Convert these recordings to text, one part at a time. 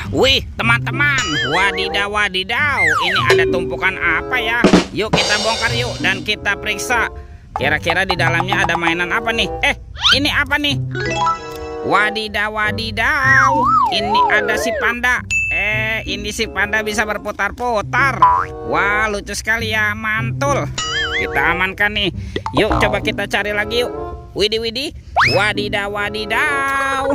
Wih, teman-teman, wadidaw wadidaw, ini ada tumpukan apa ya? Yuk kita bongkar yuk dan kita periksa. Kira-kira di dalamnya ada mainan apa nih? Ini apa nih? Wadidaw wadidaw, ini ada si panda. Ini si panda bisa berputar-putar. Wah, lucu sekali ya, mantul. Kita amankan nih. Yuk coba kita cari lagi yuk. Widih widih, wadidaw wadidaw.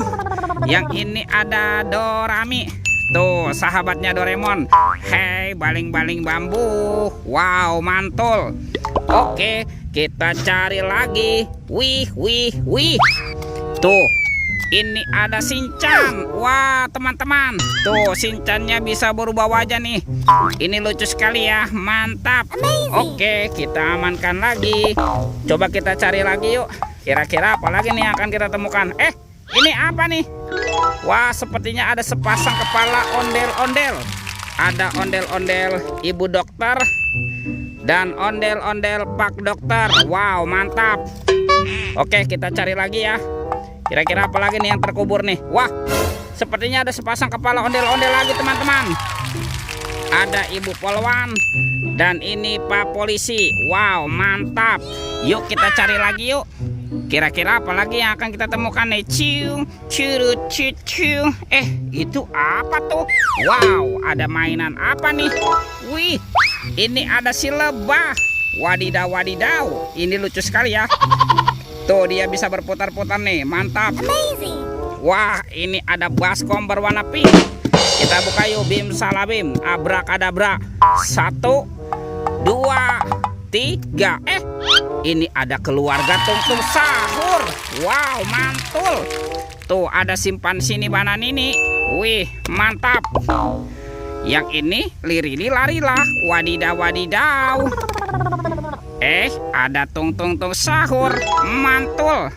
Yang ini ada Dorami. Tuh, sahabatnya Doraemon. Hei, baling-baling bambu. Wow, mantul. Oke, kita cari lagi. Wih, wih, wih. Tuh, ini ada Shinchan. Wah, teman-teman. Tuh, Shinchannya bisa berubah wajah nih. Ini lucu sekali ya, mantap. Oke, kita amankan lagi. Coba kita cari lagi yuk. Kira-kira apa lagi nih yang akan kita temukan? Ini apa nih? Wah, sepertinya ada sepasang kepala ondel-ondel. Ada ondel-ondel ibu dokter dan ondel-ondel pak dokter. Wow, mantap. Oke, kita cari lagi ya. Kira-kira apa lagi nih yang terkubur nih? Wah, sepertinya ada sepasang kepala ondel-ondel lagi, teman-teman. Ada ibu polwan dan ini pak polisi. Wow, mantap. Yuk kita cari lagi yuk. Kira-kira apa lagi yang akan kita temukan nih? Ciu, ciu, ciu, ciu. Itu apa tuh? Wow, ada mainan apa nih? Wih, ini ada si lebah. Wadidaw wadidaw, ini lucu sekali ya. Tuh, dia bisa berputar-putar nih, mantap. Wah, ini ada baskom berwarna pink. Kita buka yuk, bim salabim, abrakadabra. 1, 2, 3. Ini ada keluarga tungtung sahur. Wow, mantul. Tuh, ada simpansi nih banan ini. Wih, mantap. Yang ini lirili larilah. Wadidaw wadidaw. Ada tung sahur. Mantul.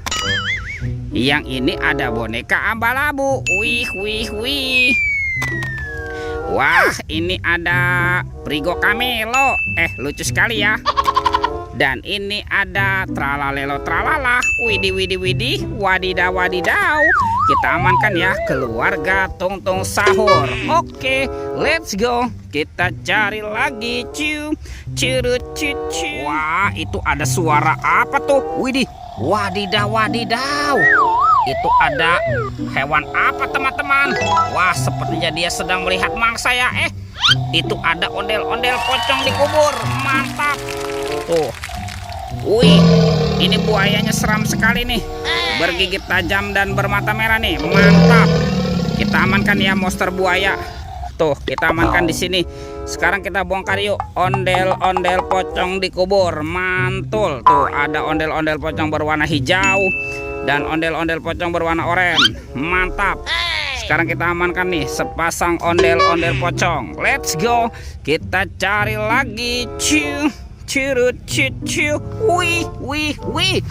Yang ini ada boneka abal-abu. Wih, wih, wih. Wah, ini ada Prigo Camelo. Lucu sekali ya. Dan ini ada tralalelo tralala. Widih widih widih, wadidaw wadidaw. Kita amankan ya keluarga tungtung sahur. Oke, let's go. Kita cari lagi. Ciu, ciu, ciu, ciu. Wah, itu ada suara apa tuh? Widih, wadidaw wadidaw. Itu ada hewan apa, teman-teman? Wah, sepertinya dia sedang melihat mangsa ya. Itu ada ondel-ondel pocong dikubur. Mantap. Tuh. Wih, ini buayanya seram sekali nih. Bergigit tajam dan bermata merah nih. Mantap. Kita amankan ya monster buaya. Tuh, kita amankan di sini. Sekarang kita bongkar yuk. Ondel-ondel pocong dikubur. Mantul. Tuh, ada ondel-ondel pocong berwarna hijau dan ondel-ondel pocong berwarna oranye. Mantap. Sekarang kita amankan nih sepasang ondel-ondel pocong. Let's go. Kita cari lagi. Ciu, ciu, ciu, ciu. Wih, wih, wih.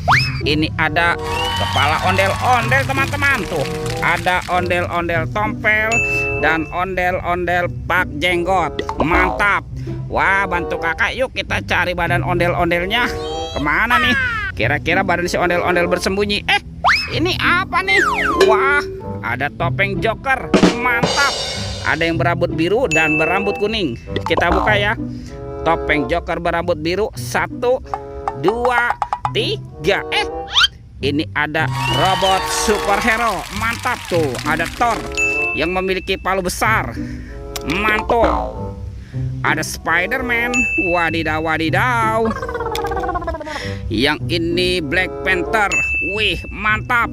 Ini ada kepala ondel-ondel, teman-teman. Tuh, ada ondel-ondel tompel dan ondel-ondel pak jenggot. Mantap. Wah, bantu kakak yuk kita cari badan ondel-ondelnya. Kemana nih? Kira-kira badan si ondel-ondel bersembunyi. Ini apa nih? Wah, ada topeng Joker. Mantap. Ada yang berambut biru dan berambut kuning. Kita buka ya. Topeng Joker berambut biru. 1, 2, 3. Ini ada robot superhero. Mantap tuh. Ada Thor yang memiliki palu besar. Mantul. Ada Spider-Man. Wadidaw wadidaw. Yang ini Black Panther. Wih, mantap.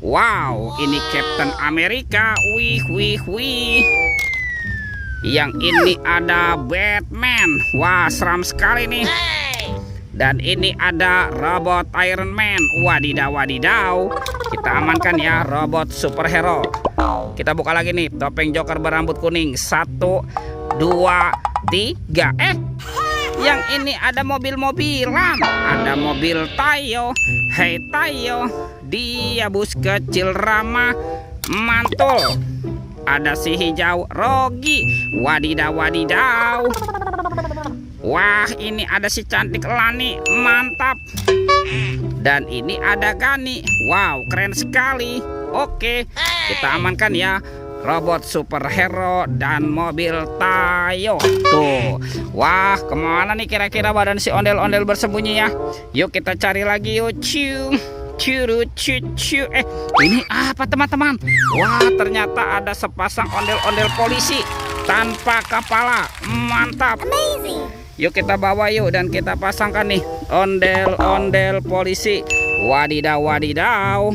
Wow, ini Captain America. Wih, wih, wih. Yang ini ada Batman. Wah, seram sekali nih. Dan ini ada robot Iron Man. Wadidaw wadidaw. Kita amankan ya robot superhero. Kita buka lagi nih. Topeng Joker berambut kuning. 1, 2, 3. Yang ini ada mobil-mobilan. Ada mobil Tayo. Hei Tayo, dia bus kecil ramah. Mantul. Ada si hijau Rogi. Wadidaw wadidaw. Wah, ini ada si cantik Lani. Mantap. Dan ini ada Gani. Wow, keren sekali. Oke, kita amankan ya robot superhero dan mobil Tayo. Tuh. Wah, kemana nih kira-kira badan si ondel-ondel bersembunyi ya? Yuk kita cari lagi yuk. Curu cucu. Ini apa teman-teman? Wah, ternyata ada sepasang ondel-ondel polisi tanpa kepala. Mantap. Amazing. Yuk kita bawa yuk dan kita pasangkan nih ondel-ondel polisi. Wadidaw, wadidaw.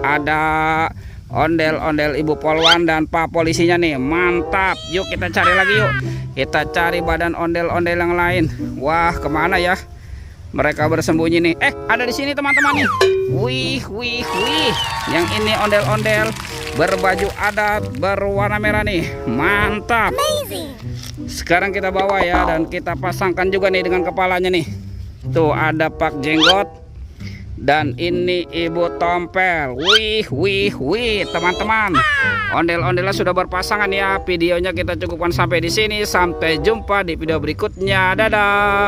Ada ondel-ondel Ibu Polwan dan Pak polisinya nih. Mantap. Yuk kita cari lagi yuk. Kita cari badan ondel-ondel yang lain. Wah, kemana ya? Mereka bersembunyi nih. Ada di sini teman-teman nih. Wih. Yang ini ondel-ondel berbaju adat berwarna merah nih. Mantap. Amazing. Sekarang kita bawa ya dan kita pasangkan juga nih dengan kepalanya nih. Tuh ada Pak Jenggot dan ini Ibu Tompel. Wih teman-teman. Ondel-ondelnya sudah berpasangan ya. Videonya kita cukupkan sampai di sini. Sampai jumpa di video berikutnya. Dadah.